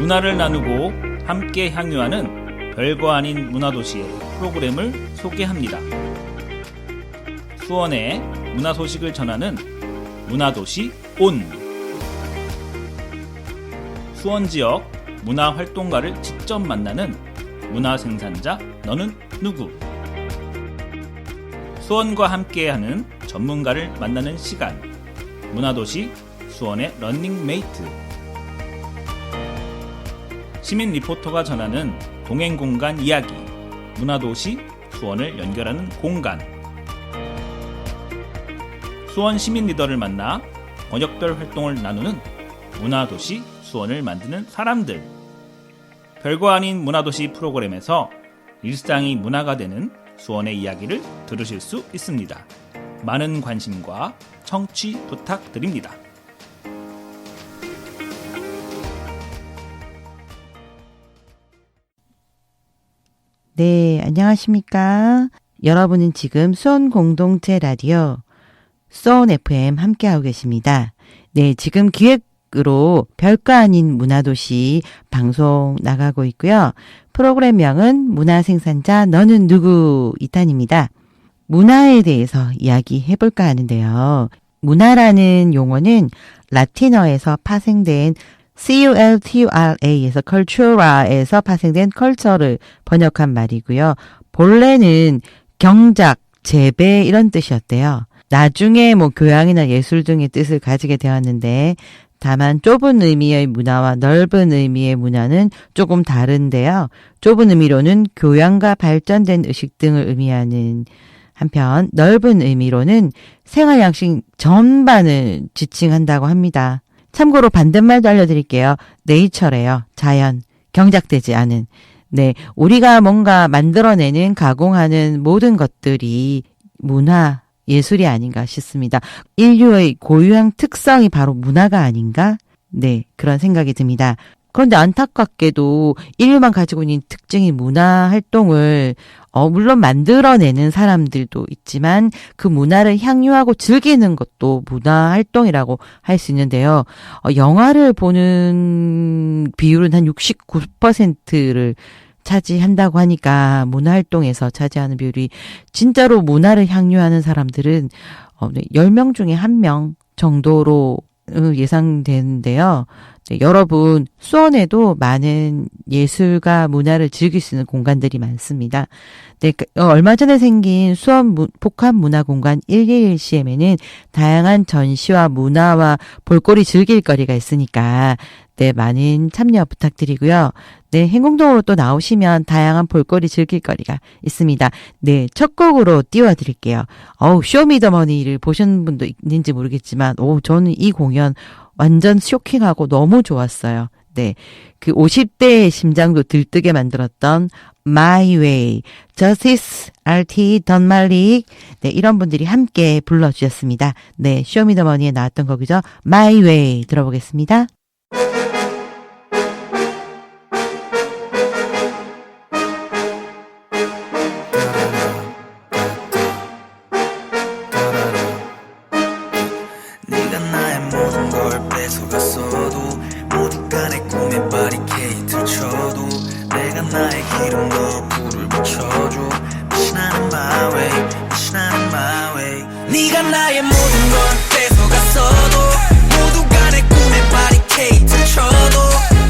문화를 나누고 함께 향유하는 별거 아닌 문화도시의 프로그램을 소개합니다. 수원의 문화 소식을 전하는 문화도시 온. 수원 지역 문화 활동가를 직접 만나는 문화 생산자 너는 누구? 수원과 함께하는 전문가를 만나는 시간. 문화도시 수원의 런닝메이트. 시민 리포터가 전하는 동행공간 이야기. 문화도시 수원을 연결하는 공간. 수원 시민 리더를 만나 번역별 활동을 나누는 문화도시 수원을 만드는 사람들. 별거 아닌 문화도시 프로그램에서 일상이 문화가 되는 수원의 이야기를 들으실 수 있습니다. 많은 관심과 청취 부탁드립니다. 네, 안녕하십니까? 여러분은 지금 수원 공동체 라디오 수원 FM 함께하고 계십니다. 네, 지금 기획으로 별거 아닌 문화도시 방송 나가고 있고요. 프로그램명은 문화생산자 너는 누구 2탄입니다. 문화에 대해서 이야기해볼까 하는데요. 문화라는 용어는 라틴어에서 파생된 cultura에서 cultura에서 파생된 컬처를 번역한 말이고요. 본래는 경작, 재배 이런 뜻이었대요. 나중에 교양이나 예술 등의 뜻을 가지게 되었는데 다만 좁은 의미의 문화와 넓은 의미의 문화는 조금 다른데요. 좁은 의미로는 교양과 발전된 의식 등을 의미하는 한편 넓은 의미로는 생활 양식 전반을 지칭한다고 합니다. 참고로 반대말도 알려드릴게요. 네이처래요. 자연, 경작되지 않은. 네, 우리가 뭔가 만들어내는, 가공하는 모든 것들이 문화, 예술이 아닌가 싶습니다. 인류의 고유한 특성이 바로 문화가 아닌가? 네, 그런 생각이 듭니다. 그런데 안타깝게도 인류만 가지고 있는 특징인 문화 활동을 물론 만들어내는 사람들도 있지만 그 문화를 향유하고 즐기는 것도 문화 활동이라고 할 수 있는데요. 영화를 보는 비율은 한 69%를 차지한다고 하니까 문화 활동에서 차지하는 비율이 진짜로 문화를 향유하는 사람들은 10명 중에 1명 정도로 예상되는데요. 네, 여러분 수원에도 많은 예술과 문화를 즐길 수 있는 공간들이 많습니다. 네, 얼마 전에 생긴 수원 복합문화공간 111CM에는 다양한 전시와 문화와 볼거리 즐길 거리가 있으니까 네, 많은 참여 부탁드리고요. 네, 행궁동으로 또 나오시면 다양한 볼거리 즐길 거리가 있습니다. 네, 첫 곡으로 띄워드릴게요. 쇼미더머니를 보신 분도 있는지 모르겠지만 저는 이 공연 완전 쇼킹하고 너무 좋았어요. 네. 그 50대의 심장도 들뜨게 만들었던 My Way, Justice, RT, Don Malik, 네, 이런 분들이 함께 불러주셨습니다. 네, 쇼미더머니에 나왔던 곡이죠. My Way 들어보겠습니다. 네가 나의 모든 걸 뺏어갔어도 모두가 내 꿈에 바리케이트를 쳐도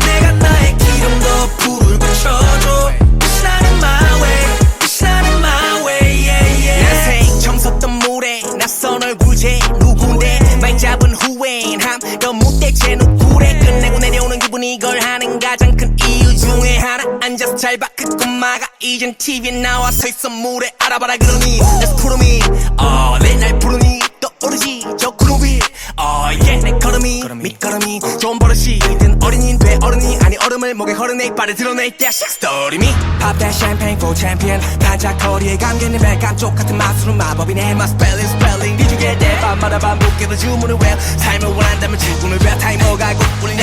내가 나의 기름도 불을 붙여줘 신나는 my way, 신나는 my way, yeah, yeah. 내 생정 섰던 물에 낯선 얼굴제 누군데 말 잡은 후회인함 더 못대체 누구래 끝내고 내려오는 기분이 걸 하는 가장 큰 이유 중에 하나 앉아서 잘 봐 그 꼬마가 이젠 TV에 나와 서있어 물에 알아봐라 그러니 Let's put 'em in 내 날 부르니 떠오르지 저 구름 위 내 걸음이 밑걸음이 좋은 버릇이든 어린이인 돼 어른이 아니 얼음을 목에 걸어내 이빨에 드러내 that shit story me Pop that champagne for champion 반짝거리에 감겨있는 벨 감쪽 같은 마술은 마법이네 my spelling Did you get that 밤마다 반복해서 주문을 외워 삶을 원한다면 질문을 외워 타이머가 곧 울리네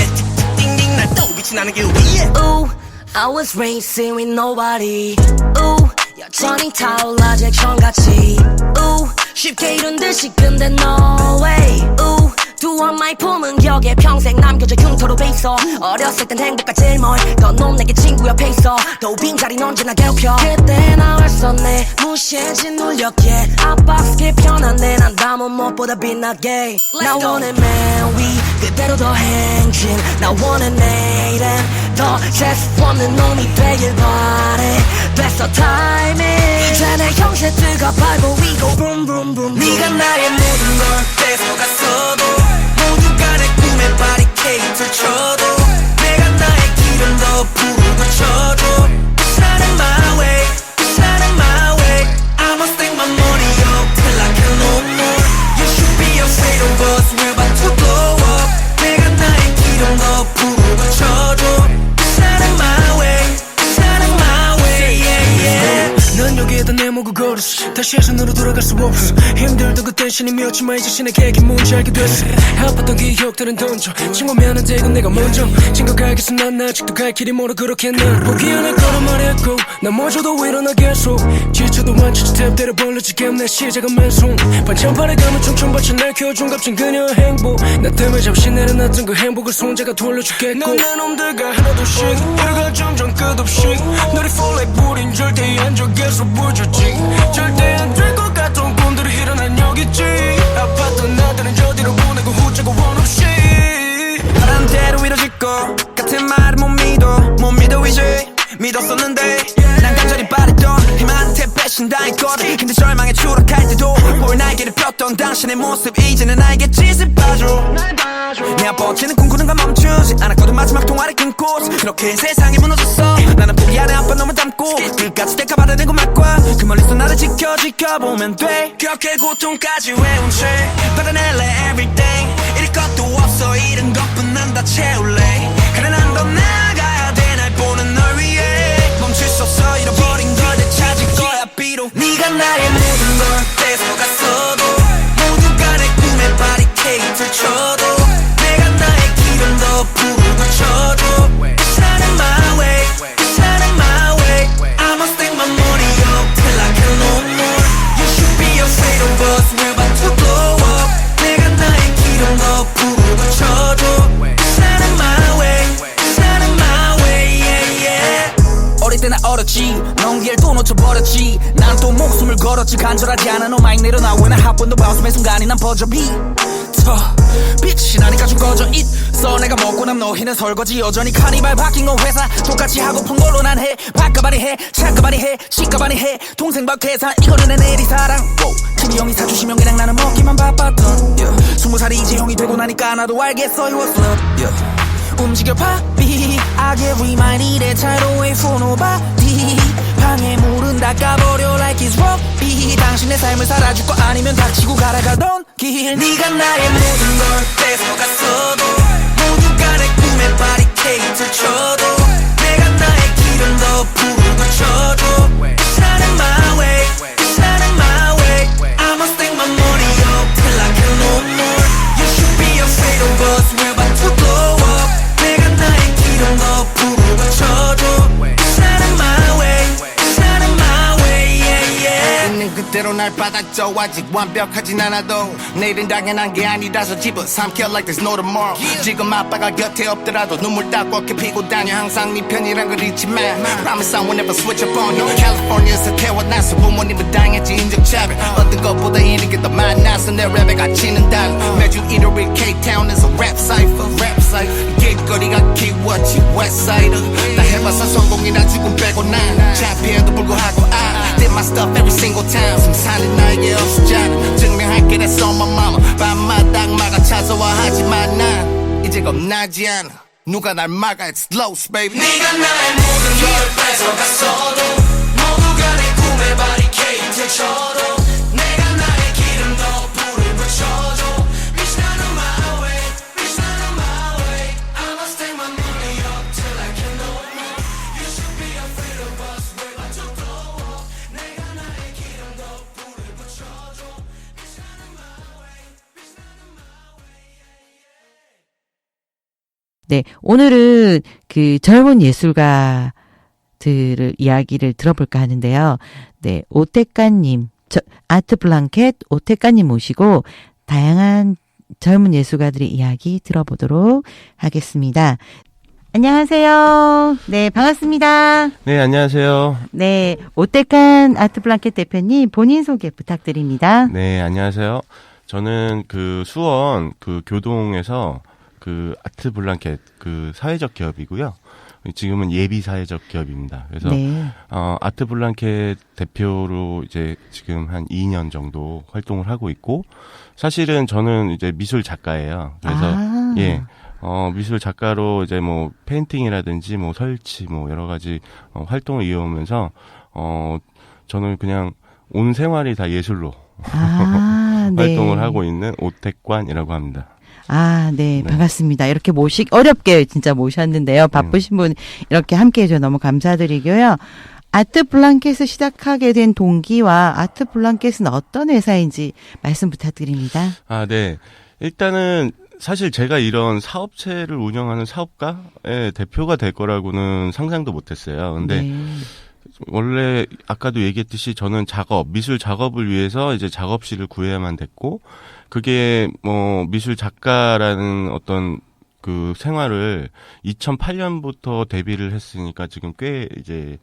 띵띵띵 날 또 빛이 나는 길 위에 Ooh, I was racing with nobody Ooh, 여전히 타올라 잭션같이 Ooh, 쉽게 이룬 듯이 근데 no way Ooh, 두엄마의 품은 격에 평생 남겨져 흉터로 배있어 어렸을 땐 행복과 제일 멀던 놈 내게 친구 옆에 있어 또 빈자리는 언제나 괴롭혀 그때 나 왔었네 무시해진 놀렸기에 압박스게 편한데 난 담은 무엇보다 빛나게 나 원해 man 위 그대로 더 행진 나 원해 내일은 더 재수 없는 놈이 되길 바래 됐어 타이밍 이제 내 형세 뜨거 밟고 we go boom boom boom 네가 나의 모든 걸 뺏어갔어도 모두가 내 꿈에 바리케이트를 쳐도 내가 나의 길은 더 불을 붙여줘 Shining my way, shining my way I must take my money up till I can no more You should be afraid of us, we're about to blow up 내가 나의 길은 더 불을 붙여줘 Shining my way, shining my way, yeah, yeah 난 여기에다 내 목을 걸었어 다시 예전으로 돌아갈 수 없어 힘들던 그땐 신임이었지만 이제 신에게 뭔지 알게 됐어 아팠던 기억들은 던져 친구면 안 되고 내가 먼저 증거가겠어 난 아직도 갈 길이 멀어 그렇게 난 포기 안 할 거라 말했고 넘어져도 일어나 계속 지쳐도 완전 스텝대로 벌러지게 내 시작은 맨손 반찬판에 가면 청춘밭에 날 키워준 값진 그녀의 행복 나 때문에 잠시 내려놨던 그 행복을 손자가 돌려주겠고 넌내 놈들과 하나둘씩 이러가 점점 끝없이 너를 fall like 불인 절대 안 적에서 부르지 절대 안 될 것 같던 꿈들이 일어난 여기지 아팠던 나들은 저디로 보내고 후자고 원 없이 바란 대로 이뤄질 것 같은 말을 못 믿어 이제 믿었었는데 난 간절히 바랬던 희망한테 배신당했거든 근데 절망에 추락할 때도 볼 날개를 폈던 당신의 모습 이제는 나에게 짓을 봐줘 내 아버지는 꿈꾸는 건 멈추지 않았거든 마지막 통화를 끊고 그렇게 세상이 무너졌어 나는 포기 안에 아빠 너무 닮고 끝까지 대가 받아내고 말과 그 멀리서 나를 지켜보면 돼 그렇게 고통까지 외운 채 받아낼래 everything 잃을 것도 없어 잃은 것뿐 난 다 채울래 그래 난 더 나아가야 돼 날 보는 널 위해 멈출 수 없어 잃어버린 걸 되찾을 거야 비록 네가 나의 모든 걸 뺏어갔어도 모두가 내 꿈에 바리케이트를 쳐도 내가 나의 길은 더 불을 붙여줘 Shining my way, shining my way I must take my money up till I can no more You should be afraid of us, we're about to blow up 내가 나의 길은 더 불을 붙여줘 Shining my way, shining my way, yeah, yeah 어릴 때 나 얼었지 넌 길도 놓쳐버렸지 난 또 목숨을 걸었지 간절하지 않아 너 마이크 내려놔 When I hop on the bounce 매 순간이 난 퍼져 빛이 나니까 좀 꺼져 있어 내가 먹고 남 너희는 설거지 여전히 카니발 바뀐 건 회사 똑같이 하고픈 걸로 난 해 바꿔바리 해 착까바리 해 시까바리 해 동생 박 계산 이거는 내 내리 사랑 TV 형이 사주시면 그냥 나는 먹기만 바빴던 20살이 이제 형이 되고 나니까 나도 알겠어 it was love 움직여 파비 I get reminded tired away from nobody 방해물은 닦아버려 like it's rugby 당신의 삶을 살아줄 거 아니면 닥치고 갈아가던 길 네가 나의 모든 걸 뺏어갔어도 모두가 내 꿈에 바리케이트를 쳐도 내가 나의 길은 더 불을 붙여줘 Shining my way, shining my way I must take my money up till I can no more You should be afraid of us, we're about to blow up 내가 나의 길은 더 불을 붙여줘 Shining my way, shining my way, yeah, yeah 있는 그대로 날 받아줘 아직 완벽하진 않아도 내일은 당연한 게 아니라서 집어 삼켜 like there's no tomorrow 지금 아빠가 곁에 없더라도 눈물 닦고 피고 다녀 항상 네 편이란 걸 잊지 마 Promise I will never switch up on you California에서 태어나서 부모님은 당했지 인적차별 어떤 것보다 이런 게 더 많아서 내 랩에 가치는 달라 매주 일요일 K-Town에서 랩 사이퍼 길거리가 키웠지 Westsider 다 해봐서 성공이나 죽음 빼고 난 차피해도 불구하고 I did my stuff every single time 승산은 나에게 없었잖아 증명할게 that's on my mama 밤마다 악마가 찾아와 하지만 난 이제 겁나지 않아 누가 날 막아 it's lost baby 네가 나의 모든 걸 뺏어갔어도 모두가 내 꿈에 바리케이트를 쳐도 내가 나의 길은 더 불을 붙여줘 Reach down on my way, reach down on my way I must take my money up till I can no more You should be afraid of us, we're about to blow up 내가 나의 길은 더 불을 붙여줘 Reach down on my way, reach down on my way 네, 오늘은 그 젊은 예술가들을 이야기를 들어볼까 하는데요. 네, 오태까님, 아트 블랑켓 오태까님 모시고 다양한 젊은 예술가들의 이야기 들어보도록 하겠습니다. 안녕하세요. 네, 반갑습니다. 네, 안녕하세요. 네, 오떼칸 아트블랑켓 대표님 본인 소개 부탁드립니다. 네, 안녕하세요. 저는 그 수원 그 교동에서 그 아트 블랑켓 그 사회적 기업이고요. 지금은 예비 사회적 기업입니다. 그래서 네. 아트 블랑켓 대표로 이제 지금 한 2년 정도 활동을 하고 있고, 사실은 저는 이제 미술 작가예요. 그래서 예. 미술 작가로 이제 뭐 페인팅이라든지 뭐 설치 뭐 여러 가지 활동을 이어오면서 저는 그냥 온 생활이 다 예술로 네. 활동을 하고 있는 오택관이라고 합니다. 네, 반갑습니다. 이렇게 어렵게 진짜 모셨는데요. 바쁘신 분 이렇게 함께 해줘서 너무 감사드리고요. 아트 블랑켓을 시작하게 된 동기와 아트 블랑켓은 어떤 회사인지 말씀 부탁드립니다. 네. 일단은 사실 제가 이런 사업체를 운영하는 사업가의 대표가 될 거라고는 상상도 못했어요. 근데 네. 원래 아까도 얘기했듯이 저는 미술 작업을 위해서 이제 작업실을 구해야만 됐고, 그게 뭐 미술 작가라는 어떤 그 생활을 2008년부터 데뷔를 했으니까 지금 꽤 이제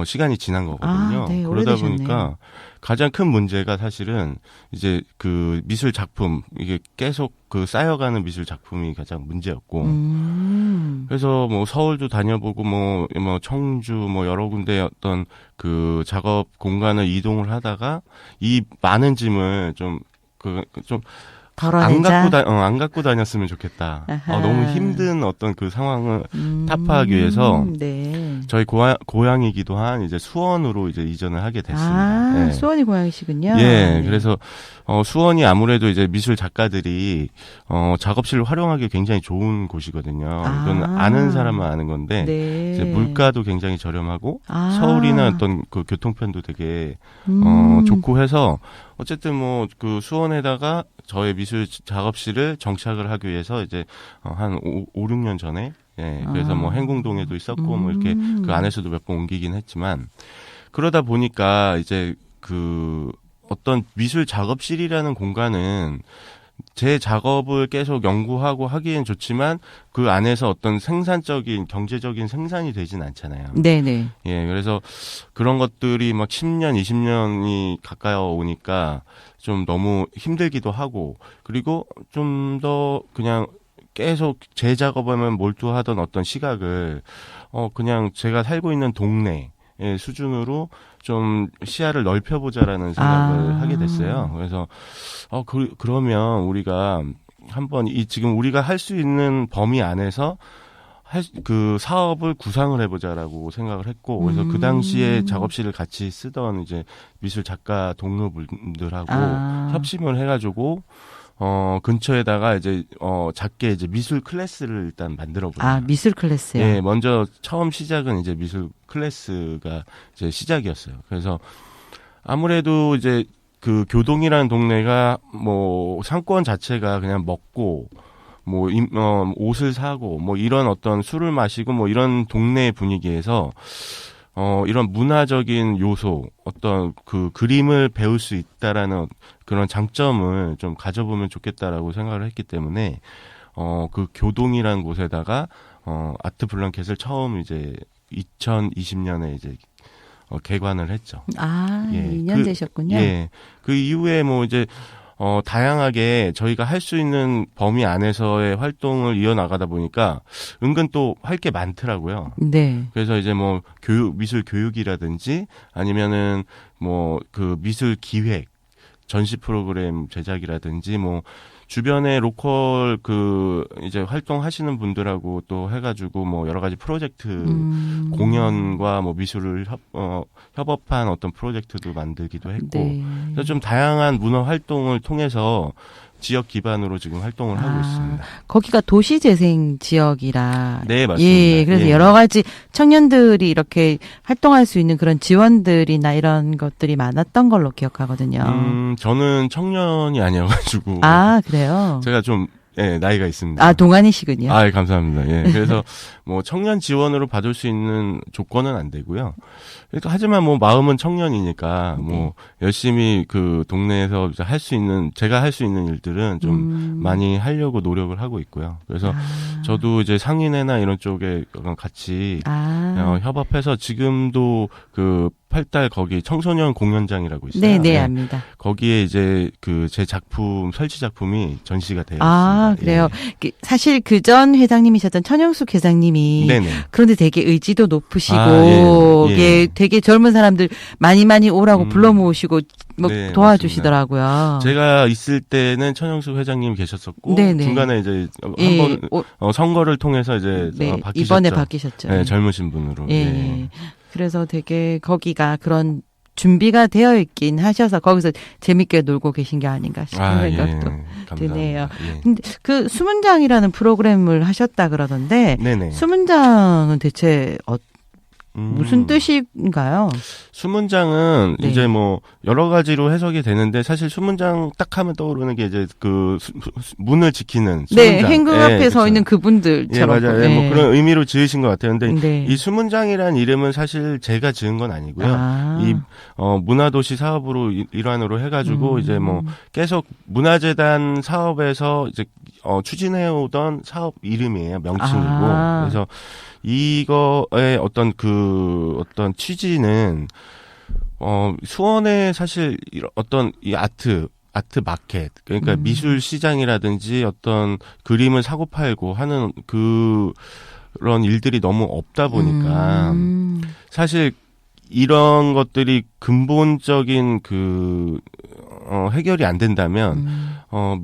시간이 지난 거거든요. 네, 그러다 오래되셨네요. 보니까 가장 큰 문제가 사실은 이제 그 미술 작품, 이게 계속 그 쌓여가는 미술 작품이 가장 문제였고, 그래서 뭐 서울도 다녀보고 뭐 청주 뭐 여러 군데 어떤 그 작업 공간을 이동을 하다가 이 많은 짐을 좀 덜어내자. 안 갖고 다녔으면 좋겠다. 아하. 너무 힘든 어떤 그 상황을 타파하기 위해서 네. 저희 고향이기도 한 이제 수원으로 이제 이전을 하게 됐습니다. 예. 수원이 고향이시군요. 예, 네. 그래서 수원이 아무래도 이제 미술 작가들이 작업실을 활용하기 굉장히 좋은 곳이거든요. 이건 아는 사람만 아는 건데 네. 이제 물가도 굉장히 저렴하고 서울이나 어떤 그 교통편도 되게 좋고 해서 어쨌든 뭐 그 수원에다가 저의 미술 작업실을 정착을 하기 위해서 이제 한 5, 6년 전에 그래서 뭐 행궁동에도 있었고 뭐 이렇게 그 안에서도 몇 번 옮기긴 했지만, 그러다 보니까 이제 그 어떤 미술 작업실이라는 공간은 제 작업을 계속 연구하고 하기엔 좋지만 그 안에서 어떤 생산적인 경제적인 생산이 되진 않잖아요. 네네. 예, 그래서 그런 것들이 막 10년, 20년이 가까워 오니까 좀 너무 힘들기도 하고, 그리고 좀 더 그냥 계속 제 작업에만 몰두하던 어떤 시각을 그냥 제가 살고 있는 동네 수준으로 좀 시야를 넓혀보자라는 생각을 하게 됐어요. 그래서 그러면 우리가 한번 지금 우리가 할 수 있는 범위 안에서 그 사업을 구상을 해보자라고 생각을 했고, 그래서 그 당시에 작업실을 같이 쓰던 이제 미술 작가 동료분들하고 협심을 해가지고 근처에다가 이제 작게 이제 미술 클래스를 일단 만들어보자. 미술 클래스요. 예, 먼저 처음 시작은 이제 미술 클래스가 이제 시작이었어요. 그래서 아무래도 이제 그 교동이라는 동네가 뭐 상권 자체가 그냥 먹고 뭐 옷을 사고 뭐 이런 어떤 술을 마시고 뭐 이런 동네 분위기에서 이런 문화적인 요소, 어떤 그 그림을 배울 수 있다라는 그런 장점을 좀 가져보면 좋겠다라고 생각을 했기 때문에 그 교동이라는 곳에다가 아트 블랑켓을 처음 이제 2020년에 이제 개관을 했죠. 예, 2년 되셨군요. 예. 그 이후에 뭐 이제 다양하게 저희가 할 수 있는 범위 안에서의 활동을 이어나가다 보니까 은근 또 할 게 많더라고요. 네. 그래서 이제 뭐 미술 교육이라든지 아니면은 뭐 그 미술 기획, 전시 프로그램 제작이라든지 뭐 주변에 로컬 그 이제 활동하시는 분들하고 또 해가지고 뭐 여러 가지 프로젝트 공연과 뭐 미술을 협업한 어떤 프로젝트도 만들기도 했고, 네. 그래서 좀 다양한 문화 활동을 통해서 지역 기반으로 지금 활동을 하고 있습니다. 거기가 도시재생 지역이라. 네, 맞습니다. 예, 그래서 예. 여러 가지 청년들이 이렇게 활동할 수 있는 그런 지원들이나 이런 것들이 많았던 걸로 기억하거든요. 저는 청년이 아니어가지고. 그래요? 제가 좀 예, 나이가 있습니다. 아, 동안이시군요. 아, 예, 감사합니다. 예. 그래서 뭐 청년 지원으로 받을 수 있는 조건은 안 되고요. 그러니까 하지만 뭐 마음은 청년이니까 뭐 열심히 그 동네에서 할 수 있는 제가 할 수 있는 일들은 좀 많이 하려고 노력을 하고 있고요. 그래서 저도 이제 상인회나 이런 쪽에 같이 협업해서 지금도 그 8달 거기 청소년 공연장이라고 있어요. 네, 네, 예. 압니다. 거기에 이제 그 제 작품 설치 작품이 전시가 되어 아, 있습니다. 그래요. 예. 사실 그 전 회장님이셨던 천영숙 회장님이 네네. 그런데 되게 의지도 높으시고 아, 예, 예. 예, 되게 젊은 사람들 많이 오라고 불러 모으시고 뭐 네, 도와주시더라고요. 제가 있을 때는 천영숙 회장님 계셨었고 네네. 중간에 이제 예, 한번 선거를 통해서 이제 네, 바뀌셨죠. 이번에 바뀌셨죠. 네, 젊으신 분으로. 예. 네. 그래서 되게 거기가 그런 준비가 되어 있긴 하셔서 거기서 재밌게 놀고 계신 게 아닌가 싶은 생각도 감사합니다. 드네요. 예. 근데 그 수문장이라는 프로그램을 하셨다 그러던데 네네. 수문장은 대체 무슨 뜻인가요? 수문장은 네. 이제 뭐 여러 가지로 해석이 되는데 사실 수문장 딱 하면 떠오르는 게 이제 그 문을 지키는 수문장. 네, 행궁 앞에 예, 서 그쵸. 있는 그분들처럼. 예, 맞아요. 예, 뭐 그런 의미로 지으신 것 같아요. 근데 네. 이 수문장이라는 이름은 사실 제가 지은 건 아니고요. 아. 이 문화도시 사업으로 일환으로 해가지고 이제 뭐 계속 문화재단 사업에서 이제 추진해오던 사업 이름이에요. 명칭이고. 아. 그래서 이거의 어떤 취지는 수원에 사실 어떤 이 아트 마켓 그러니까 미술 시장이라든지 어떤 그림을 사고 팔고 하는 그런 일들이 너무 없다 보니까 사실 이런 것들이 근본적인 해결이 안 된다면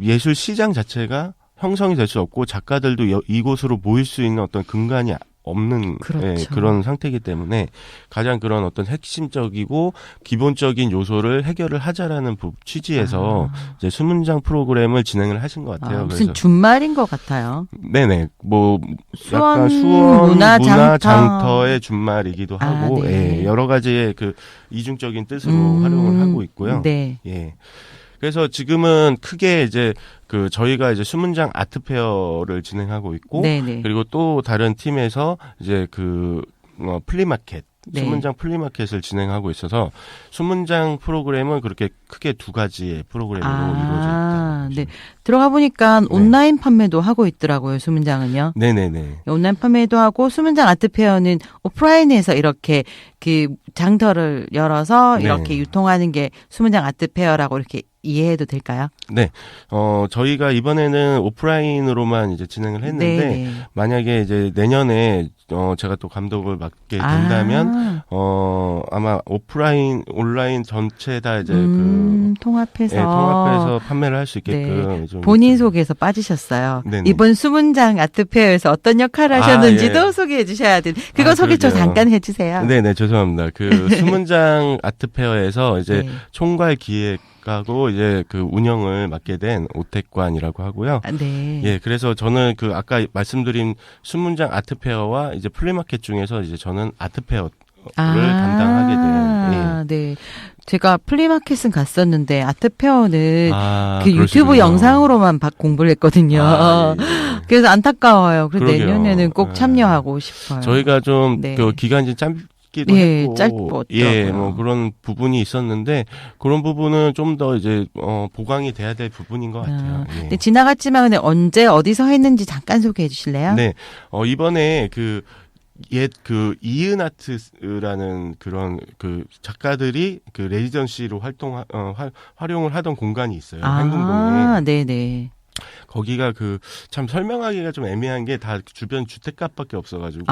예술 시장 자체가 형성이 될 수 없고 작가들도 이곳으로 모일 수 있는 어떤 근간이 없는 그렇죠. 예, 그런 상태이기 때문에 가장 그런 어떤 핵심적이고 기본적인 요소를 해결을 하자라는 취지에서 이제 수문장 프로그램을 진행을 하신 것 같아요. 무슨 그래서 준말인 것 같아요. 네네 뭐 수원 약간 수원 문화 장터. 장터의 준말이기도 하고 네. 예, 여러 가지의 그 이중적인 뜻으로 활용을 하고 있고요. 네. 예. 그래서 지금은 크게 이제 저희가 이제 수문장 아트페어를 진행하고 있고 네네. 그리고 또 다른 팀에서 이제 플리마켓 네. 수문장 플리마켓을 진행하고 있어서 수문장 프로그램은 그렇게 크게 두 가지의 프로그램으로 이루어져 있다. 네. 들어가 보니까 온라인 판매도 하고 있더라고요, 수문장은요. 네네네. 온라인 판매도 하고 수문장 아트페어는 오프라인에서 이렇게 그 장터를 열어서 네. 이렇게 유통하는 게 수문장 아트페어라고 이렇게 이해해도 될까요? 네. 저희가 이번에는 오프라인으로만 이제 진행을 했는데 네. 만약에 이제 내년에 제가 또 감독을 맡게 된다면 아마 온라인 전체 다 이제 통합해서 판매를 할 수 있게끔 좀 본인 이렇게. 소개에서 빠지셨어요. 네네. 이번 수문장 아트페어에서 어떤 역할을 하셨는지도 예. 소개해 주셔야 돼요. 그거 소개 좀 그러게요. 잠깐 해주세요. 네네, 죄송합니다. 수문장 아트페어에서 이제 네. 총괄 기획하고 이제 운영을 맡게 된 오택관이라고 하고요. 네. 예, 그래서 저는 아까 말씀드린 수문장 아트페어와 이제 플리마켓 중에서 이제 저는 아트페어를 담당하게 된. 네. 제가 플리마켓은 갔었는데 아트페어는 그 그러시군요. 유튜브 영상으로만 공부를 했거든요. 예. 그래서 안타까워요. 그래서 그러게요. 내년에는 꼭 예. 참여하고 싶어요. 저희가 좀 네. 기간이 짧기도 예, 했고, 짧더라고요. 예, 뭐 그런 부분이 있었는데 그런 부분은 좀 더 이제 보강이 돼야 될 부분인 것 같아요. 예. 네, 지나갔지만 근데 언제 어디서 했는지 잠깐 소개해 주실래요? 네, 이번에 이은아트라는 그런 작가들이 레지던시로 활용을 하던 공간이 있어요. 행궁동에. 네네. 거기가 참 설명하기가 좀 애매한 게 다 주변 주택가밖에 없어가지고.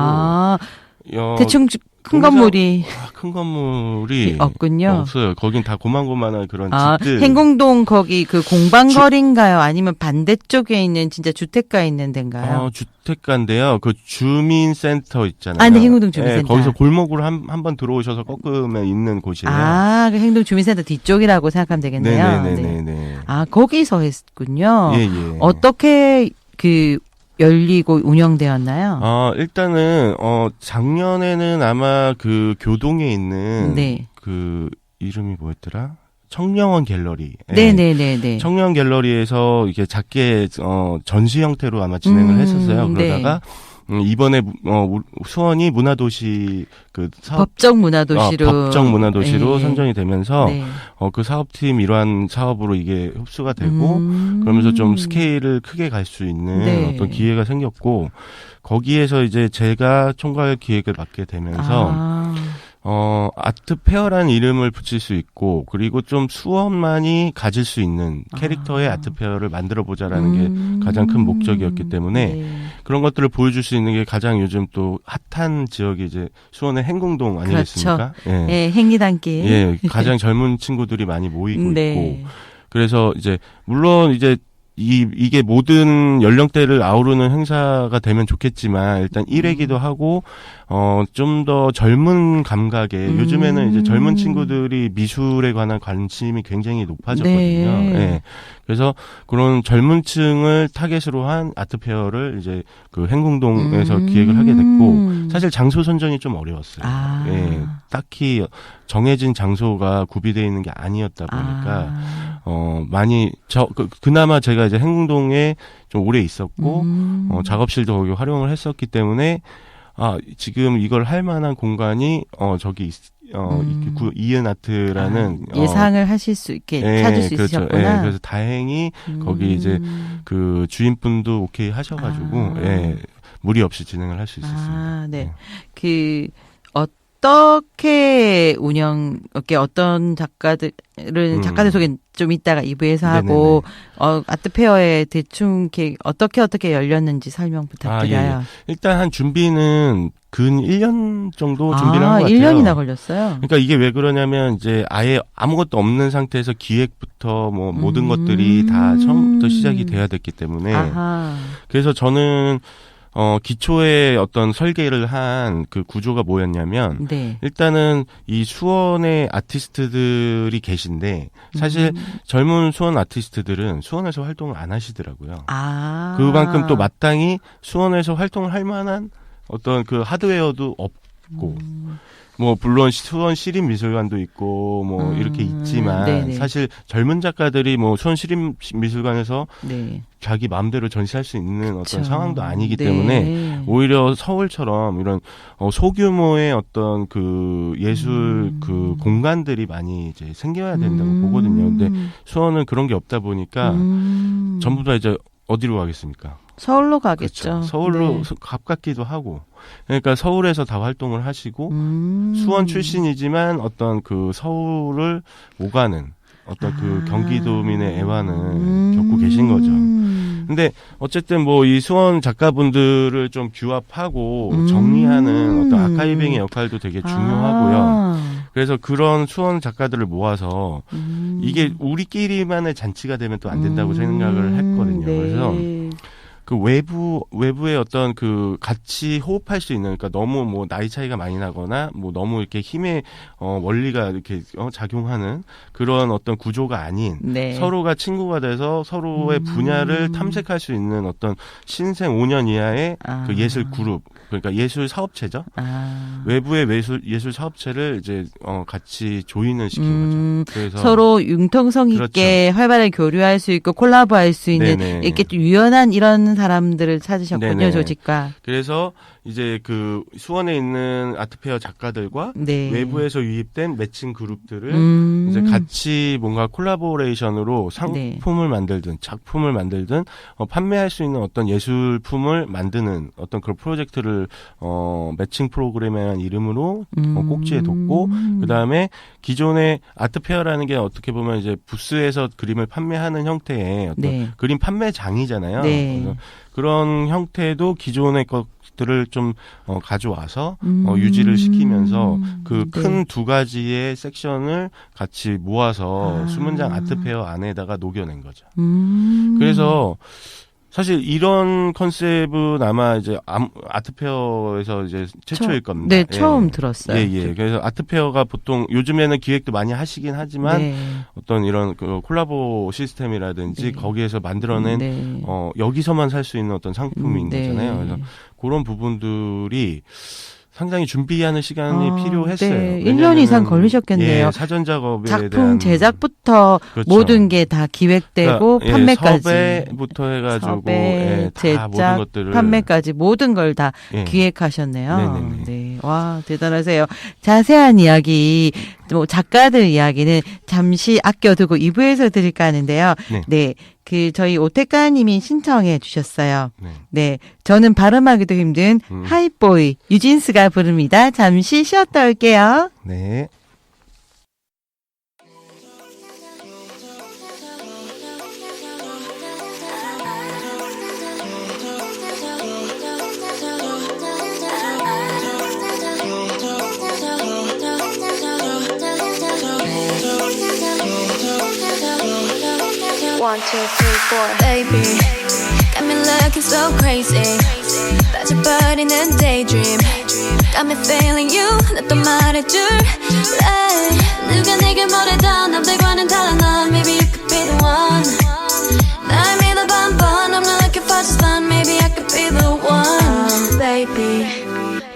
대충 큰 건물이 큰 건물이 없군요. 없어요. 거긴 다 고만고만한 그런 집들. 행궁동 거기 공방거리인가요? 아니면 반대쪽에 있는 진짜 주택가 있는 데인가요? 주택가인데요. 주민센터 있잖아요. 네, 행궁동 주민센터. 네, 거기서 골목으로 한번 들어오셔서 꺾으면 있는 곳이에요. 그 행동 주민센터 뒤쪽이라고 생각하면 되겠네요. 네네네. 거기서 했군요. 예. 어떻게 열리고 운영되었나요? 일단은 작년에는 아마 교동에 있는 네. 이름이 뭐였더라? 청량원 갤러리. 예. 네네네네. 청량 갤러리에서 이게 작게 전시 형태로 아마 진행을 했었어요. 그러다가 이번에 수원이 문화도시 그 사업 법정 문화도시로 법정 문화도시로 예. 선정이 되면서 네. 그 사업팀 일환 사업으로 이게 흡수가 되고 그러면서 좀 스케일을 크게 갈 수 있는 네. 어떤 기회가 생겼고 거기에서 이제 제가 총괄 기획을 맡게 되면서 아트페어라는 이름을 붙일 수 있고, 그리고 좀 수원만이 가질 수 있는 캐릭터의 아트페어를 만들어보자라는 게 가장 큰 목적이었기 때문에, 네. 그런 것들을 보여줄 수 있는 게 가장 요즘 또 핫한 지역이 이제 수원의 행궁동 아니겠습니까? 그렇죠. 예, 행리단길. 예, 가장 젊은 친구들이 많이 모이고 네. 있고, 그래서 이제, 물론 이제 이게 모든 연령대를 아우르는 행사가 되면 좋겠지만 일단 1회기도 하고 좀 더 젊은 감각에 요즘에는 이제 젊은 친구들이 미술에 관한 관심이 굉장히 높아졌거든요. 네. 예. 그래서 그런 젊은 층을 타겟으로 한 아트페어를 이제 그 행궁동에서 기획을 하게 됐고 사실 장소 선정이 좀 어려웠어요. 예. 딱히 정해진 장소가 구비되어 있는 게 아니었다 보니까 많이 그나마 제가 이제 행궁동에 좀 오래 있었고 작업실도 거기 활용을 했었기 때문에 지금 이걸 할 만한 공간이 저기 이은아트라는 예상을 하실 수 있게 찾을 수 그렇죠. 있으셨구나. 예, 그래서 다행히 거기 이제 그 주인분도 오케이 하셔가지고 무리 없이 진행을 할 수 있었습니다. 네. 어떻게 어떤 작가들은 작가들 소개 좀 이따가 2부에서 하고 아트페어에 대충 어떻게 열렸는지 설명 부탁드려요. 예. 일단 한 준비는 근 1년 정도 준비를 한 것 같아요. 1년이나 걸렸어요. 그러니까 이게 왜 그러냐면 이제 아예 아무것도 없는 상태에서 기획부터 뭐 모든 것들이 다 처음부터 시작이 돼야 됐기 때문에 그래서 저는 기초의 어떤 설계를 한 그 구조가 뭐였냐면, 일단은 이 수원의 아티스트들이 계신데, 사실 젊은 수원 아티스트들은 수원에서 활동을 안 하시더라고요. 그만큼 또 마땅히 수원에서 활동을 할 만한 어떤 그 하드웨어도 없고, 뭐 물론 수원 시립미술관도 있고 뭐 이렇게 있지만 사실 젊은 작가들이 뭐 수원 시립미술관에서 자기 마음대로 전시할 수 있는 어떤 상황도 아니기 때문에 오히려 서울처럼 이런 소규모의 어떤 그 예술 그 공간들이 많이 이제 생겨야 된다고 보거든요. 근데 수원은 그런 게 없다 보니까 전부 다 이제 어디로 가겠습니까? 서울로 가겠죠. 그렇죠. 서울로 가깝기도 하고. 그러니까 서울에서 다 활동을 하시고 수원 출신이지만 어떤 그 서울을 오가는 어떤 그 경기도민의 애환을 겪고 계신 거죠. 근데 어쨌든 뭐 이 수원 작가분들을 좀 규합하고 정리하는 어떤 아카이빙의 역할도 되게 중요하고요. 그래서 그런 수원 작가들을 모아서 이게 우리끼리만의 잔치가 되면 또 안 된다고 생각을 했거든요. 그래서 그 외부의 어떤 그 같이 호흡할 수 있는, 그러니까 너무 뭐 나이 차이가 많이 나거나 뭐 너무 이렇게 힘의 원리가 이렇게 작용하는 그런 어떤 구조가 아닌 서로가 친구가 돼서 서로의 분야를 탐색할 수 있는 어떤 신생 5년 이하의 그 예술 그룹, 그러니까 예술 사업체죠. 외부의 예술 사업체를 이제 같이 조인을 시킨 거죠. 그래서 서로 융통성 있게 활발하게 교류할 수 있고 콜라보할 수 있는 이렇게 좀 유연한 이런 사람들을 찾으셨군요. 조직과. 그래서 이제 그 수원에 있는 아트페어 작가들과 외부에서 유입된 매칭 그룹들을 이제 같이 뭔가 콜라보레이션으로 상품을 만들든 작품을 만들든 판매할 수 있는 어떤 예술품을 만드는 어떤 그런 프로젝트를 매칭 프로그램이라는 이름으로 꼭지에 뒀고, 그 다음에 기존의 아트페어라는 게 어떻게 보면 이제 부스에서 그림을 판매하는 형태의 어떤 그림 판매장이잖아요. 그래서 그런 형태도 기존의 것들을 좀 가져와서 유지를 시키면서 그 큰 두 가지의 섹션을 같이 모아서 수문장 아트페어 안에다가 녹여낸 거죠. 그래서 사실 이런 컨셉은 아마 이제 아트페어에서 이제 최초일 겁니다. 네, 처음 들었어요. 예. 그래서 아트페어가 보통 요즘에는 기획도 많이 하시긴 하지만 어떤 이런 그 콜라보 시스템이라든지 거기에서 만들어낸 여기서만 살 수 있는 어떤 상품인 거잖아요. 그래서 그런 부분들이 상당히 준비하는 시간이 필요했어요. 네. 1년 이상 걸리셨겠네요. 예, 사전 작업에 작품 대한 제작부터 그렇죠. 모든 게 다 기획되고 그러니까, 판매까지. 섭외부터 해가지고 섭외, 예, 다 제작, 모든 것들을 판매까지 모든 걸 다 예. 기획하셨네요. 네네네. 네, 와 대단하세요. 자세한 이야기, 뭐 작가들 이야기는 잠시 아껴두고 2부에서 드릴까 하는데요. 네. 네, 그 저희 오태가님이 신청해 주셨어요. 네. 네, 저는 발음하기도 힘든 하이보이 유진스가 부릅니다. 잠시 쉬었다 올게요. 네. One, two, three, four. Baby, got me looking so crazy. 빠져버리는 daydream. Got me feeling you. 나 또 말해줄래? 누가 내게 뭐래도 남들과는 달라 넌. Maybe you could be the one. 날 믿어봐 한번. I'm not looking for just fun. Maybe I could be the one. Baby,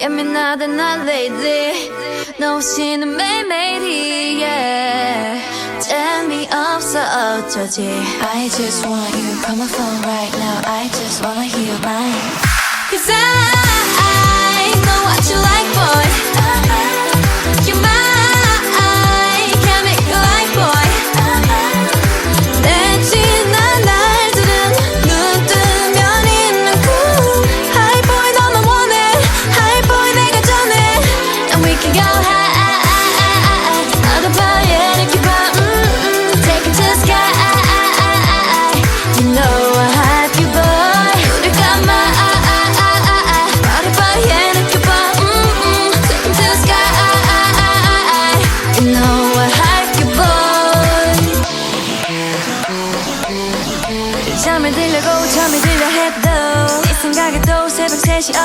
예민하다 난 lately. 너 없이는 매일매일이 yeah. 재미없어 어쩌지 I just want you Call my phone right now I just wanna hear your line Cause I know what you like boy You're mine Can't make you like boy 내 지난 날들은 눈 뜨면 있는 cool High boy 너만 원해 High boy 내가 전해 And we can go high 나도 봐야 이렇게 봐 Take it to the sky You know I have you boy 우리 감아 나도 봐야 이렇게 봐 Take it to the sky You know I have you boy 잠을 들려고 잠이 들려 해도 네 생각에도 새벽 3시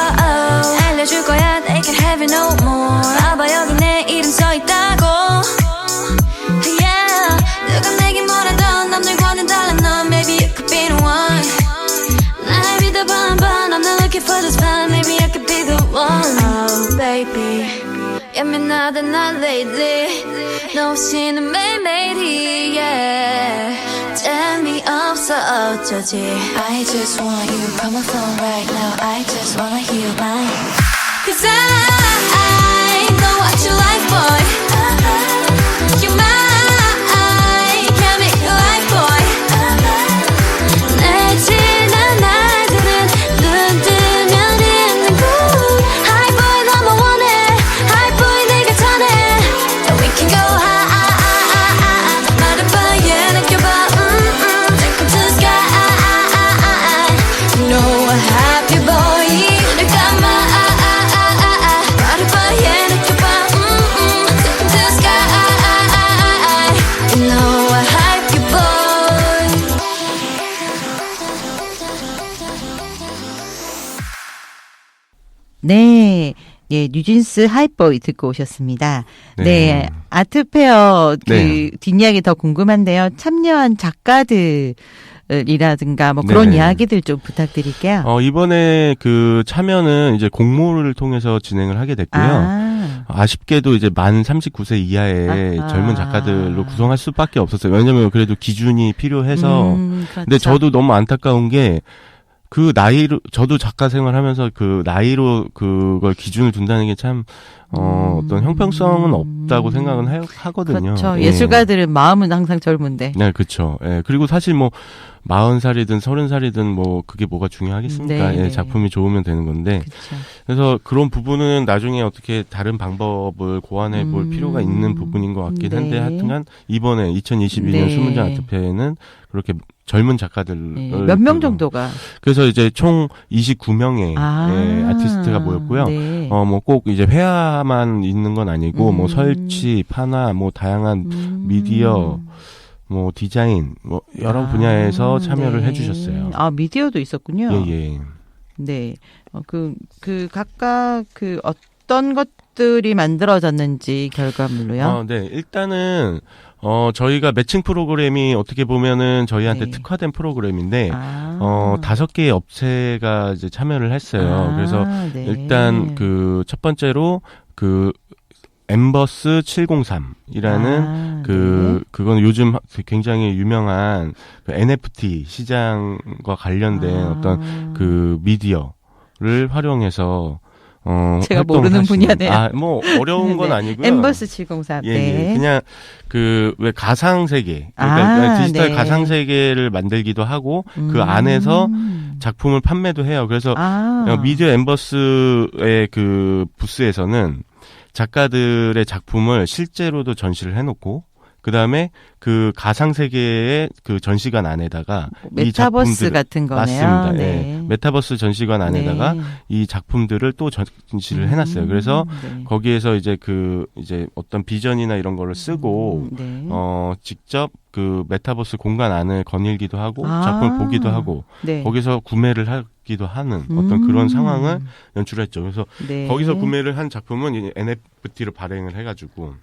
알려줄 거야 They can have it no more 봐봐 여기 내 이름 써있다고 Yeah 누가 내게 뭐라던 남들과는 달라 넌 Maybe you could be the one 날 믿어봐 한번 I'm not looking for this fun Maybe I could be the one Oh baby 예민하다 난 lately 너 없이는 매일매일이 yeah 재미없어 어쩌지 I just want you Call my phone right now I just wanna hear your line Cause I know what you like boy You're mine Can't make you like boy 내 지난 날들은 눈 뜨면 있는 cool High boy 너만 원해 High boy 내가 전해 And we can go high 말해봐 yeah 느껴봐 Take it to the sky You know I have you boy 눈을 감아 말해봐 yeah 느껴봐 Take it to the sky You know I have you boy 네. 예, 뉴진스 하이보이 듣고 오셨습니다. 네. 네. 아트페어 그 네. 뒷이야기 더 궁금한데요. 참여한 작가들이라든가 뭐 그런 네네. 이야기들 좀 부탁드릴게요. 이번에 그 참여는 이제 공모를 통해서 진행을 하게 됐고요. 아쉽게도 이제 만 39세 이하의 아하. 젊은 작가들로 구성할 수밖에 없었어요. 왜냐면 그래도 기준이 필요해서. 그렇죠. 근데 저도 너무 안타까운 게 그 나이로 저도 작가 생활하면서 그 나이로 그걸 기준을 둔다는 게 참 어떤 형평성은 없다고 생각은 하거든요. 그렇죠. 예. 예술가들은 마음은 항상 젊은데. 네, 그렇죠. 예. 그리고 사실 뭐 40살이든 30살이든 뭐 그게 뭐가 중요하겠습니까? 네, 예, 네. 작품이 좋으면 되는 건데. 그렇죠. 그래서 그런 부분은 나중에 어떻게 다른 방법을 고안해 볼 필요가 있는 부분인 것 같긴 한데 네. 하여튼간 이번에 2022년 네. 수문장 아트페어에는 그렇게 젊은 작가들을 네. 몇 명 그- 정도가? 그래서 이제 총 29명의 아티스트가 모였고요. 네. 뭐 꼭 이제 회화만 있는 건 아니고 뭐 음. 설치, 판화, 뭐 다양한 미디어, 뭐 디자인, 뭐 여러 분야에서 참여를 네. 해주셨어요. 아, 미디어도 있었군요. 예. 네. 각각 어떤 것들이 만들어졌는지 결과물로요. 네. 일단은 저희가 매칭 프로그램이 어떻게 보면은 저희한테 네. 특화된 프로그램인데, 아. 5개의 업체가 이제 참여를 했어요. 그래서 네. 일단 그 첫 번째로 그 엠버스 703이라는 그건 요즘 굉장히 유명한 그 NFT 시장과 관련된 어떤 그 미디어를 활용해서 제가 활동을 모르는 하시는- 분야네요. 뭐 어려운 건 네. 아니고요. 엠버스 703. 예, 네. 예. 그냥 그 왜 가상 세계, 그러니까 디지털 네. 가상 세계를 만들기도 하고 그 안에서 작품을 판매도 해요. 그래서 미디어 엠버스의 그 부스에서는 작가들의 작품을 실제로도 전시를 해놓고 그 다음에 그 가상 세계의 그 전시관 안에다가 메타버스 같은 거네요. 맞습니다. 네. 예. 메타버스 전시관 안에다가 네. 이 작품들을 또 전시를 해놨어요. 그래서 네. 거기에서 이제 이제 어떤 비전이나 이런 거를 쓰고 네. 직접 그 메타버스 공간 안을 거닐기도 하고 아. 작품을 보기도 하고 네. 거기서 구매를 하기도 하는 어떤 그런 상황을 연출했죠. 그래서 네. 거기서 구매를 한 작품은 이제 NFT로 발행을 해가지고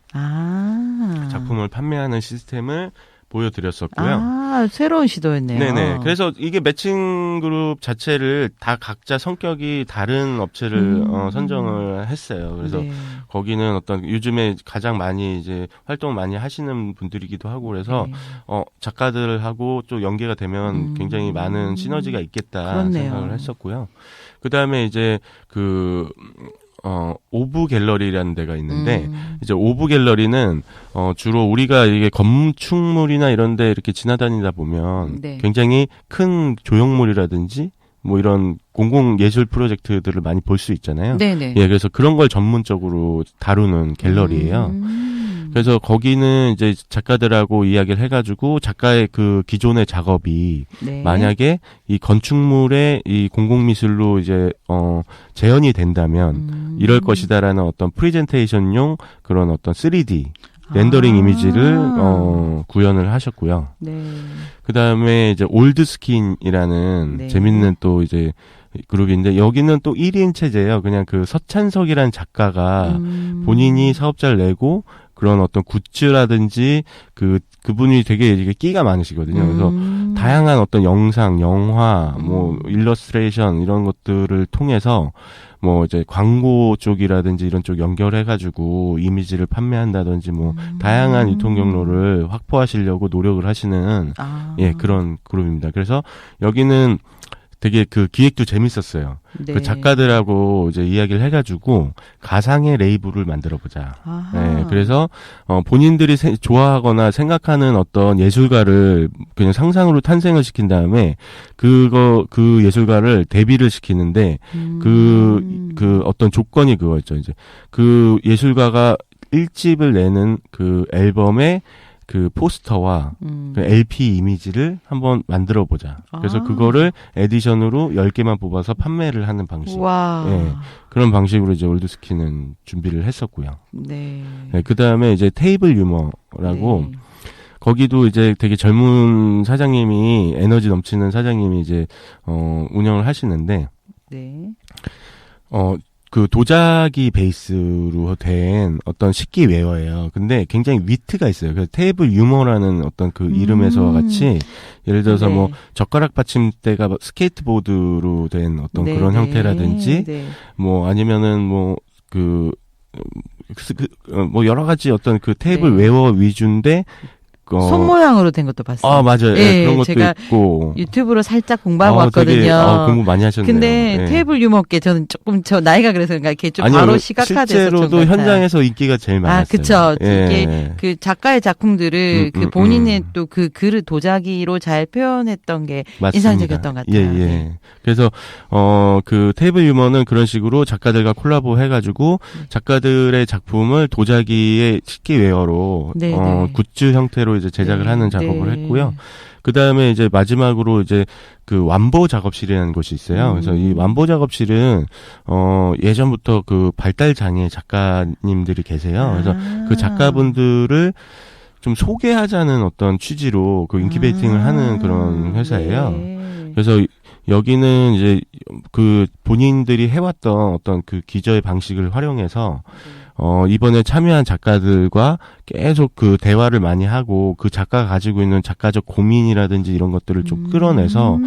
작품을 판매하는 시스템을 보여드렸었고요. 새로운 시도였네요. 네네. 그래서 이게 매칭 그룹 자체를 다 각자 성격이 다른 업체를 선정을 했어요. 그래서 네. 거기는 어떤 요즘에 가장 많이 이제 활동을 많이 하시는 분들이기도 하고 그래서 네. 작가들하고 좀 연계가 되면 굉장히 많은 시너지가 있겠다 그렇네요. 생각을 했었고요. 그 다음에 이제 오브 갤러리라는 데가 있는데, 이제 오브 갤러리는, 주로 우리가 이게 건축물이나 이런 데 이렇게 지나다니다 보면 네. 굉장히 큰 조형물이라든지 뭐 이런 공공 예술 프로젝트들을 많이 볼 수 있잖아요. 네네. 예, 그래서 그런 걸 전문적으로 다루는 갤러리예요. 그래서 거기는 이제 작가들하고 이야기를 해가지고 작가의 그 기존의 작업이 네. 만약에 이 건축물의 이 공공미술로 이제 재현이 된다면 이럴 것이다라는 어떤 프레젠테이션용 그런 어떤 3D 렌더링 이미지를 구현을 하셨고요. 네. 그 다음에 이제 올드스킨이라는 네. 재밌는 또 이제 그룹인데 여기는 또 1인 체제예요. 그냥 그 서찬석이라는 작가가 본인이 사업자를 내고 그런 어떤 굿즈라든지 그분이 되게 이게 끼가 많으시거든요. 그래서 다양한 어떤 영상, 영화, 뭐 일러스트레이션 이런 것들을 통해서 뭐 이제 광고 쪽이라든지 이런 쪽 연결해가지고 이미지를 판매한다든지 뭐 다양한 유통 경로를 확보하시려고 노력을 하시는 그런 그룹입니다. 그래서 여기는 되게 그 기획도 재밌었어요. 네. 그 작가들하고 이제 이야기를 해가지고 가상의 레이블을 만들어보자. 네, 그래서 본인들이 좋아하거나 생각하는 어떤 예술가를 그냥 상상으로 탄생을 시킨 다음에 그 예술가를 데뷔를 시키는데 그 어떤 조건이 그거였죠. 이제 그 예술가가 1집을 내는 그 앨범에 그 포스터와 그 LP 이미지를 한번 만들어 보자. 그래서 그거를 에디션으로 10개만 뽑아서 판매를 하는 방식. 와. 예. 그런 방식으로 이제 올드스키는 준비를 했었고요. 네. 네, 그다음에 이제 테이블 유머라고 네. 거기도 이제 되게 젊은 사장님이 에너지 넘치는 사장님이 이제 운영을 하시는데 네. 그 도자기 베이스로 된 어떤 식기 웨어예요. 근데 굉장히 위트가 있어요. 그래서 테이블 유머라는 어떤 그 이름에서와 같이 예를 들어서 네. 뭐 젓가락 받침대가 스케이트보드로 된 어떤 네, 그런 네. 형태라든지 네. 뭐 아니면은 뭐 뭐 여러 가지 어떤 그 테이블 네. 웨어 위주인데 손 모양으로 된 것도 봤어요. 아 맞아요. 예, 그런 것도 제가 있고 유튜브로 살짝 공부하고 되게, 왔거든요. 공부 많이 하셨네요. 근데 예. 테이블 유머께 저는 조금 저 나이가 그래서 그런가 이렇게 좀 아니요, 바로 시각화돼서 실제로도 좀 같아요. 현장에서 인기가 제일 많았어요. 아, 그쵸. 예. 이게 그 작가의 작품들을 그 본인의 또 그 글을 도자기로 잘 표현했던 게 맞습니다. 인상적이었던 것 같아요. 예, 예. 네. 그래서 그 테이블 유머는 그런 식으로 작가들과 콜라보 해가지고 작가들의 작품을 도자기의 식기 웨어로 네, 네. 굿즈 형태로 이제 제작을 네, 하는 작업을 네. 했고요. 그 다음에 이제 마지막으로 이제 그 완보 작업실이라는 곳이 있어요. 그래서 이 완보 작업실은 예전부터 그 발달 장애 작가님들이 계세요. 그래서 그 작가분들을 좀 소개하자는 어떤 취지로 그 인큐베이팅을 하는 그런 회사예요. 네. 그래서 여기는 이제 그 본인들이 해왔던 어떤 그 기저의 방식을 활용해서 이번에 참여한 작가들과 계속 그 대화를 많이 하고 그 작가가 가지고 있는 작가적 고민이라든지 이런 것들을 좀 끌어내서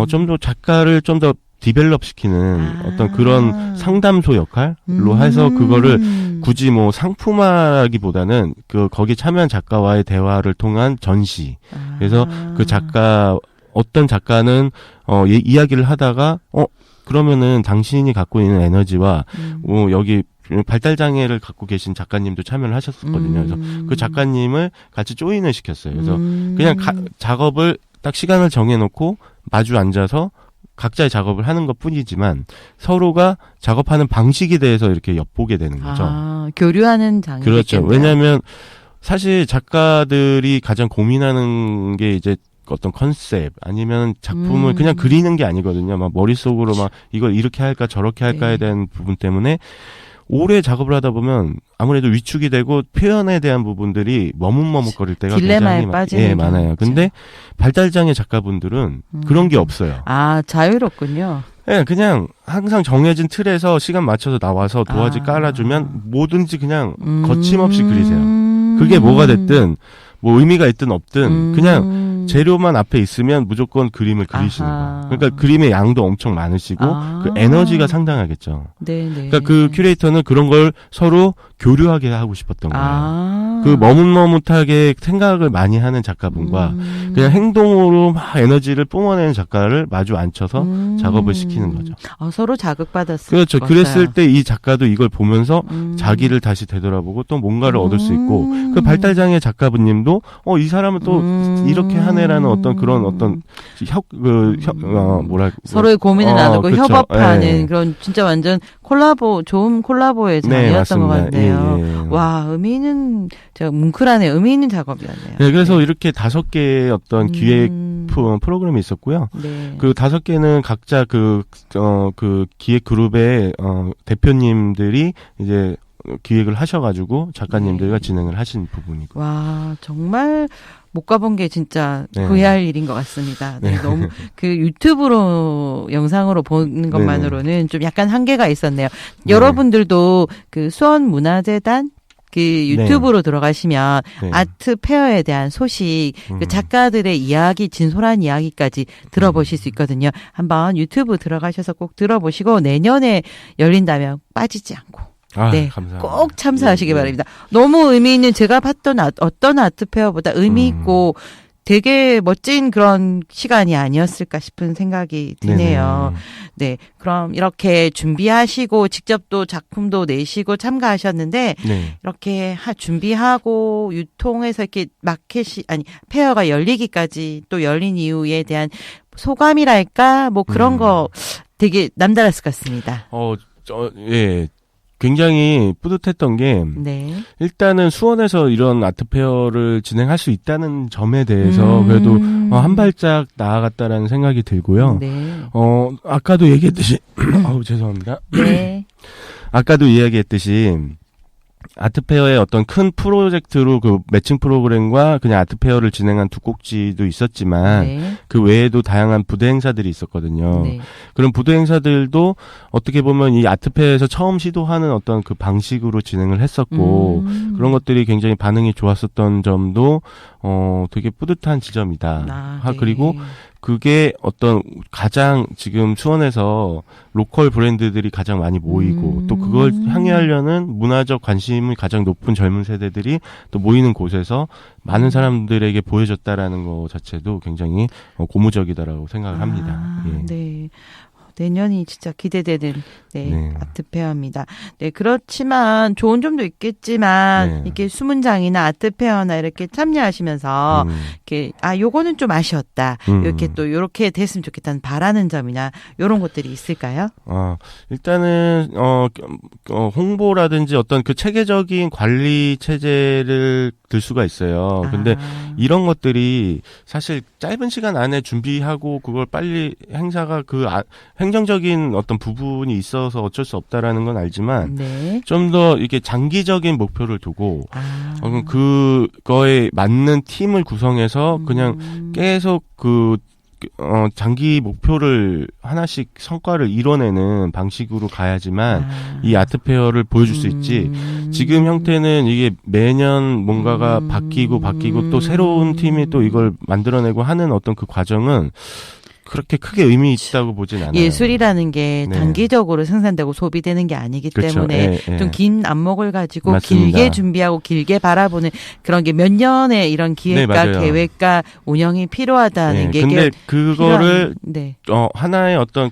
좀 더 작가를 좀 더 디벨롭 시키는 어떤 그런 상담소 역할로 해서 그거를 굳이 뭐 상품화라기보다는 그 거기 참여한 작가와의 대화를 통한 전시. 그래서 그 작가 어떤 작가는 이야기를 하다가 그러면은 당신이 갖고 있는 에너지와 여기 발달 장애를 갖고 계신 작가님도 참여를 하셨었거든요. 그래서 그 작가님을 같이 조인을 시켰어요. 그래서 그냥 작업을 딱 시간을 정해놓고 마주 앉아서 각자의 작업을 하는 것 뿐이지만 서로가 작업하는 방식에 대해서 이렇게 엿보게 되는 거죠. 교류하는 장이 그렇죠. 됐겠네요. 왜냐하면 사실 작가들이 가장 고민하는 게 이제 어떤 컨셉 아니면 작품을 그냥 그리는 게 아니거든요. 막 머릿속으로 막 이걸 이렇게 할까 저렇게 할까에 대한 부분 때문에 오래 작업을 하다 보면 아무래도 위축이 되고 표현에 대한 부분들이 머뭇머뭇거릴 때가 딜레마에 굉장히 빠지는 많아요. 근데 발달장애 작가분들은 그런 게 없어요. 자유롭군요. 네, 그냥 항상 정해진 틀에서 시간 맞춰서 나와서 도화지 깔아주면 뭐든지 그냥 거침없이 그리세요. 그게 뭐가 됐든 뭐 의미가 있든 없든 그냥 재료만 앞에 있으면 무조건 그림을 그리시는 거예요. 그러니까 그림의 양도 엄청 많으시고 그 에너지가 상당하겠죠. 네네. 그러니까 그 큐레이터는 그런 걸 서로 교류하게 하고 싶었던 거예요. 그 머뭇머뭇하게 생각을 많이 하는 작가분과 그냥 행동으로 막 에너지를 뿜어내는 작가를 마주 앉혀서 작업을 시키는 거죠. 서로 자극받았을 그렇죠. 것 그랬을 같아요. 때 이 작가도 이걸 보면서 자기를 다시 되돌아보고 또 뭔가를 얻을 수 있고 그 발달장애 작가분님도 이 사람은 또 이렇게 하네라는 어떤 그런 어떤 서로의 고민을 나누고 그렇죠. 협업하는 그런 진짜 완전 좋은 콜라보의 장이었던 것 같네요. 예. 와, 의미 있는, 제가 뭉클하네. 의미 있는 작업이었네요. 네, 그래서 이렇게 5개의 어떤 기획 프로그램이 있었고요. 네. 그 5개는 각자 그 기획 그룹의 대표님들이 이제 기획을 하셔가지고 작가님들과 진행을 하신 부분이고. 와, 정말 못 가본 게 진짜 네. 후회할 일인 것 같습니다. 네, 너무 그 유튜브로 영상으로 보는 것만으로는 좀 약간 한계가 있었네요. 여러분들도 그 수원문화재단 그 유튜브로 들어가시면 아트 페어에 대한 소식, 그 작가들의 이야기, 진솔한 이야기까지 들어보실 수 있거든요. 한번 유튜브 들어가셔서 꼭 들어보시고 내년에 열린다면 빠지지 않고 네, 감사합니다. 꼭 참석하시기 바랍니다. 너무 의미 있는 제가 봤던 어떤 아트페어보다 의미 있고 되게 멋진 그런 시간이 아니었을까 싶은 생각이 드네요. 네, 그럼 이렇게 준비하시고 직접 또 작품도 내시고 참가하셨는데 이렇게 준비하고 유통해서 이렇게 페어가 열리기까지 또 열린 이유에 대한 소감이랄까 뭐 그런 거 되게 남달랐을 것 같습니다. 예. 굉장히 뿌듯했던 게 일단은 수원에서 이런 아트페어를 진행할 수 있다는 점에 대해서 그래도 한 발짝 나아갔다라는 생각이 들고요. 아까도 얘기했듯이 죄송합니다. 아까도 이야기했듯이 아트페어의 어떤 큰 프로젝트로 그 매칭 프로그램과 그냥 아트페어를 진행한 두 꼭지도 있었지만 그 외에도 다양한 부대 행사들이 있었거든요. 그런 부대 행사들도 어떻게 보면 이 아트페어에서 처음 시도하는 어떤 그 방식으로 진행을 했었고 그런 것들이 굉장히 반응이 좋았었던 점도 되게 뿌듯한 지점이다. 그리고 그게 어떤 가장 지금 수원에서 로컬 브랜드들이 가장 많이 모이고 또 그걸 향유하려는 문화적 관심이 가장 높은 젊은 세대들이 또 모이는 곳에서 많은 사람들에게 보여줬다라는 것 자체도 굉장히 고무적이다라고 생각을 합니다. 네. 내년이 진짜 기대되는 아트페어입니다. 네, 그렇지만 좋은 점도 있겠지만 이렇게 수문장이나 아트페어나 이렇게 참여하시면서 이렇게 요거는 좀 아쉬웠다. 이렇게 또 이렇게 됐으면 좋겠다는 바라는 점이나 이런 것들이 있을까요? 일단은 홍보라든지 어떤 그 체계적인 관리 체제를 들 수가 있어요. 근데 이런 것들이 사실 짧은 시간 안에 준비하고 그걸 빨리 행사가 행정적인 어떤 부분이 있어서 어쩔 수 없다라는 건 알지만 좀 더 이렇게 장기적인 목표를 두고 그거에 맞는 팀을 구성해서 그냥 계속 그 장기 목표를 하나씩 성과를 이뤄내는 방식으로 가야지만 이 아트페어를 보여줄 수 있지. 지금 형태는 이게 매년 뭔가가 바뀌고 또 새로운 팀이 또 이걸 만들어내고 하는 어떤 그 과정은 그렇게 크게 의미 있다고 보진 않아요. 예술이라는 게 네. 단기적으로 생산되고 소비되는 게 아니기 그렇죠. 때문에 예, 예. 좀 긴 안목을 가지고 맞습니다. 길게 준비하고 길게 바라보는 그런 게 몇 년의 이런 기획과 네, 맞아요. 계획과 운영이 필요하다는 게 근데 그거를 네. 하나의 어떤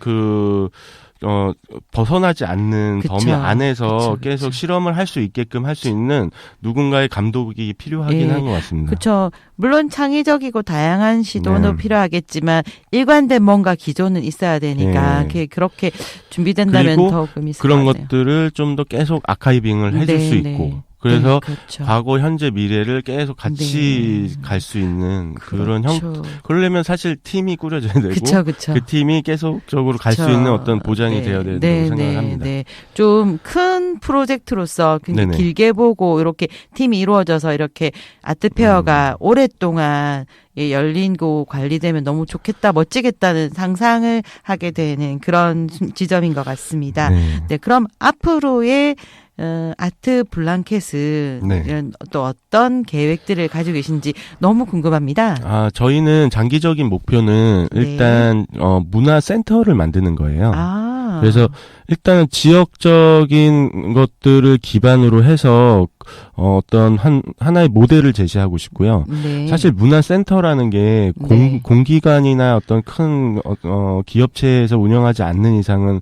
벗어나지 않는 그쵸. 범위 안에서 그쵸. 계속 실험을 할 수 있게끔 할 수 있는 누군가의 감독이 필요하긴 예. 한 것 같습니다. 그렇죠. 물론 창의적이고 다양한 시도도 네. 필요하겠지만 일관된 뭔가 기조는 있어야 되니까 네. 그렇게 준비된다면 그리고 더 의미 있을 그런 것 같아요. 것들을 좀 더 계속 아카이빙을 해줄 네, 수 네. 있고 그래서 네, 그렇죠. 과거, 현재, 미래를 계속 같이 네. 갈 수 있는 그런 그렇죠. 그러려면 사실 팀이 꾸려져야 되고 그쵸, 그쵸. 그 팀이 계속적으로 갈 수 그쵸. 있는 어떤 보장이 네. 되어야 된다고 네, 생각을 네, 합니다. 네. 좀 큰 프로젝트로서 굉장히 네네. 길게 보고 이렇게 팀이 이루어져서 이렇게 아트페어가 오랫동안 열리고 관리되면 너무 좋겠다, 멋지겠다는 상상을 하게 되는 그런 지점인 것 같습니다. 네. 네, 그럼 앞으로의 아트 블랑켓은 네. 이런 또 어떤 계획들을 가지고 계신지 너무 궁금합니다. 저희는 장기적인 목표는 네. 일단 문화센터를 만드는 거예요. 그래서 일단은 지역적인 것들을 기반으로 해서 어떤 하나의 모델을 제시하고 싶고요. 네. 사실 문화센터라는 게 네. 공기관이나 어떤 큰 기업체에서 운영하지 않는 이상은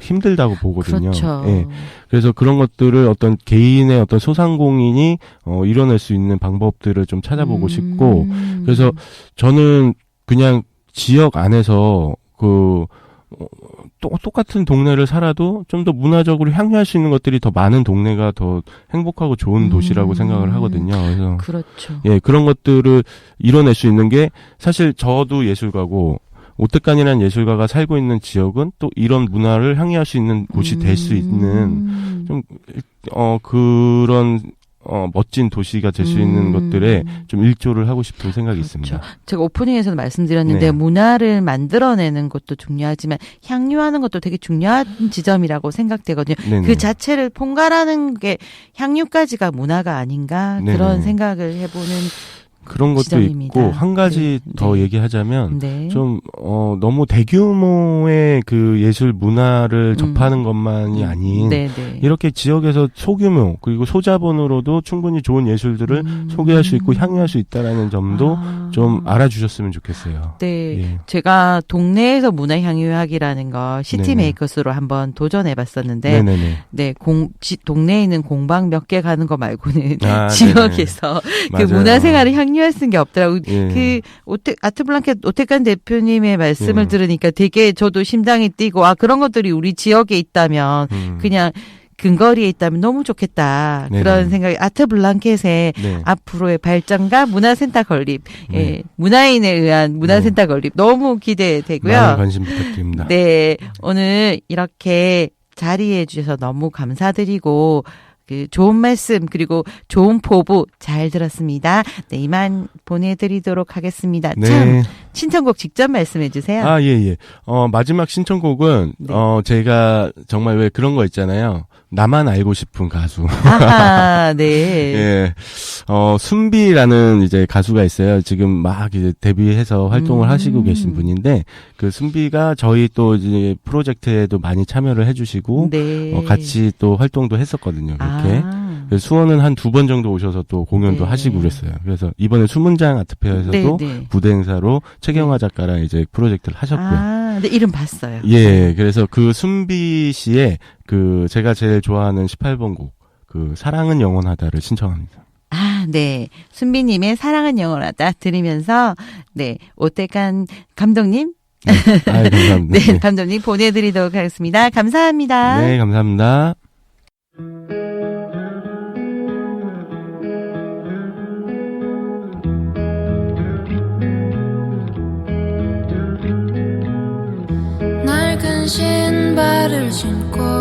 힘들다고 보거든요. 그렇죠. 예. 그래서 그런 것들을 어떤 개인의 어떤 소상공인이 이뤄낼 수 있는 방법들을 좀 찾아보고 싶고, 그래서 저는 그냥 지역 안에서 똑같은 동네를 살아도 좀 더 문화적으로 향유할 수 있는 것들이 더 많은 동네가 더 행복하고 좋은 도시라고 생각을 하거든요. 그래서 그렇죠. 예, 그런 것들을 이뤄낼 수 있는 게 사실 저도 예술가고 오택관이라는 예술가가 살고 있는 지역은 또 이런 문화를 향유할 수 있는 곳이 될 수 있는 좀 그런 멋진 도시가 될 수 있는 것들에 좀 일조를 하고 싶은 생각이 있습니다. 제가 오프닝에서도 말씀드렸는데 네. 문화를 만들어내는 것도 중요하지만 향유하는 것도 되게 중요한 지점이라고 생각되거든요. 네네. 그 자체를 통괄하는 게 향유까지가 문화가 아닌가 네네. 그런 생각을 해보는 그런 것도 지점입니다. 있고 한 가지 네. 더 네. 얘기하자면 네. 좀 너무 대규모의 그 예술 문화를 접하는 것만이 아닌 네네. 이렇게 지역에서 소규모 그리고 소자본으로도 충분히 좋은 예술들을 소개할 수 있고 향유할 수 있다라는 점도 좀 알아주셨으면 좋겠어요. 네, 예. 제가 동네에서 문화 향유학이라는 거 시티 네네. 메이커스로 한번 도전해봤었는데, 네네네. 네, 동네에 있는 공방 몇 개 가는 거 말고는 아, 지역에서 그 맞아요. 문화생활을 향유할 수 있는 게 없더라고요. 예. 아트블랑켓 오택관 대표님의 말씀을 예. 들으니까 되게 저도 심장이 뛰고, 그런 것들이 우리 지역에 있다면 그냥 근거리에 있다면 너무 좋겠다. 네네. 그런 생각이 아트블랑켓의 네. 앞으로의 발전과 문화센터 건립, 네. 예, 문화인에 의한 문화센터 건립 너무 기대되고요. 많은 관심 부탁드립니다. 네, 오늘 이렇게 자리해 주셔서 너무 감사드리고 그 좋은 말씀 그리고 좋은 포부 잘 들었습니다. 네, 이만 보내드리도록 하겠습니다. 네. 참 신청곡 직접 말씀해 주세요. 아, 예, 예. 마지막 신청곡은, 네. 제가 정말 왜 그런 거 있잖아요. 나만 알고 싶은 가수. 아하, 네. 예. 순비라는 이제 가수가 있어요. 지금 막 이제 데뷔해서 활동을 하시고 계신 분인데, 그 순비가 저희 또 이제 프로젝트에도 많이 참여를 해주시고, 네. 같이 또 활동도 했었거든요. 그렇게. 아. 그래서 수원은 한 2번 정도 오셔서 또 공연도 네. 하시고 그랬어요. 그래서 이번에 수문장 아트페어에서도 네, 네. 부대 행사로 최경화 작가랑 이제 프로젝트를 하셨고요. 아, 네, 이름 봤어요. 예, 그래서 그 순비 씨의 제가 제일 좋아하는 18번 곡, 사랑은 영원하다를 신청합니다. 아, 네. 순비님의 사랑은 영원하다 들으면서, 네, 오택관 감독님, 아유, 감사합니다. 네, 감독님 보내드리도록 하겠습니다. 감사합니다. 네, 감사합니다. 낡은 신발을 신고